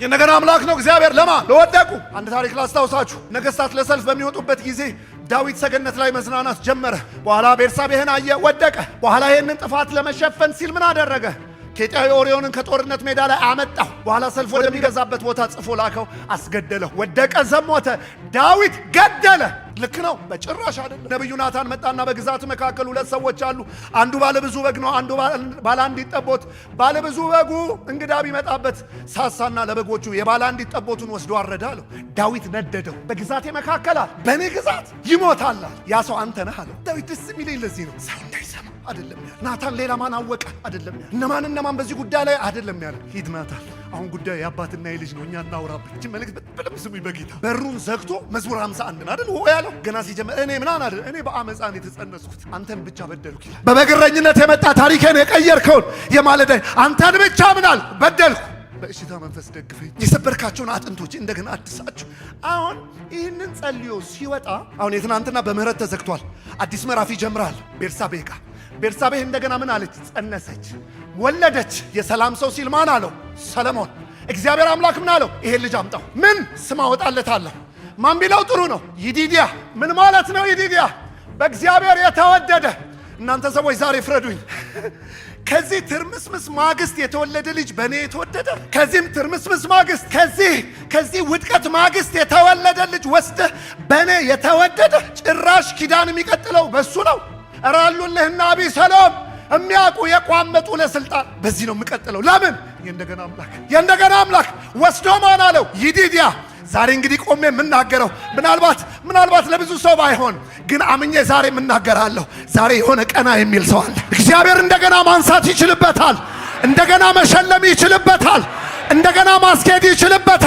የነገር አምላክ ነው እግዚአብሔር ለማ ለወደቁ። አንድ ታሪክ ላስታውሳችሁ። ነገስታት ለሰልፍ በሚወጡበት ጊዜ ዳዊት ሰገነት ላይ መዝናናት ጀመረ። በኋላ ቤርሳቤህን አየ፣ ወደቀ። በኋላ ይህንን ጥፋት ለመሸፈን ሲል ምን አደረገ? ኬጢያዊ ኦርዮንን ከጦርነት ሜዳ ላይ አመጣው። በኋላ ሰልፍ ወደሚገዛበት ቦታ ጽፎ ላከው፣ አስገደለው። ወደቀ፣ ዘሞተ። ዳዊት ገደለ። ልክ ነው? በጭራሽ አይደለም። ነብዩ ናታን መጣና በግዛቱ መካከል ሁለት ሰዎች አሉ፣ አንዱ ባለ ብዙ በግ ነው፣ አንዱ ባለ አንዲት ጠቦት። ባለ ብዙ በጉ እንግዳ ቢመጣበት ሳሳና ለበጎቹ የባለ አንዲት ጠቦቱን ወስዶ አረደ አለው። ዳዊት ነደደው። በግዛቴ መካከል አለ፣ በእኔ ግዛት ይሞታል። ያ ሰው አንተ ነህ አለው። ዳዊት ደስ የሚለኝ ለዚህ ነው። ሰው እንዳይሰማ አይደለም ያለ። ናታን ሌላ ማን አወቀ አይደለም ያለ። እነማን በዚህ ጉዳይ ላይ አይደለም ያለ። ሂድ ናታን፣ አሁን ጉዳይ የአባትና የልጅ ነው፣ እኛ እናውራበት። እቺ መልእክት በደንብ ስሙኝ በጌታ። በሩን ዘግቶ መዝሙር 51 አይደል ሆ ያለው ገና ሲጀምር እኔ ምናን አይደል እኔ በአመፃን የተጸነስኩት አንተን ብቻ በደልኩ ይላል። በበግረኝነት የመጣ ታሪኬን የቀየርከውን የማለዳይ አንተን ብቻ ምናል በደልኩ። በእሽታ መንፈስ ደግፈኝ፣ የሰበርካቸውን አጥንቶች እንደገና አድሳቸው። አሁን ይህንን ጸልዮ ሲወጣ አሁን የትናንትና በምህረት ተዘግቷል፣ አዲስ ምዕራፍ ይጀምራል። ቤርሳቤህ ጋር ቤርሳቤህ እንደገና ምን አለች? ጸነሰች፣ ወለደች። የሰላም ሰው ሲል ማን አለው? ሰለሞን። እግዚአብሔር አምላክ ምን አለው? ይሄን ልጅ አምጣው። ምን ስም አወጣለታለሁ? ማን ቢለው ጥሩ ነው? ይዲድያ። ምን ማለት ነው ይዲድያ? በእግዚአብሔር የተወደደ። እናንተ ሰዎች ዛሬ ፍረዱኝ። ከዚህ ትርምስምስ ማግስት የተወለደ ልጅ በእኔ የተወደደ፣ ከዚህም ትርምስምስ ማግስት ከዚህ ውድቀት ማግስት የተወለደ ልጅ ወስደህ በእኔ የተወደደ። ጭራሽ ኪዳን የሚቀጥለው በሱ ነው። እራሉልህና አቢሰሎም የሚያውቁ የቋመጡ ለስልጣን። በዚህ ነው የምቀጥለው። ለምን? የእንደገና አምላክ ወስዶ ማን አለው? ይዲድያ። ዛሬ እንግዲህ ቆሜ የምናገረው ምናልባት ለብዙ ሰው ባይሆን ግን አምኜ ዛሬ የምናገራለሁ። ዛሬ የሆነ ቀና የሚል ሰው አለ። እግዚአብሔር እንደገና ማንሳት ይችልበታል። እንደገና መሸለም ይችልበታል። እንደገና ማስኬድ ይችልበታል።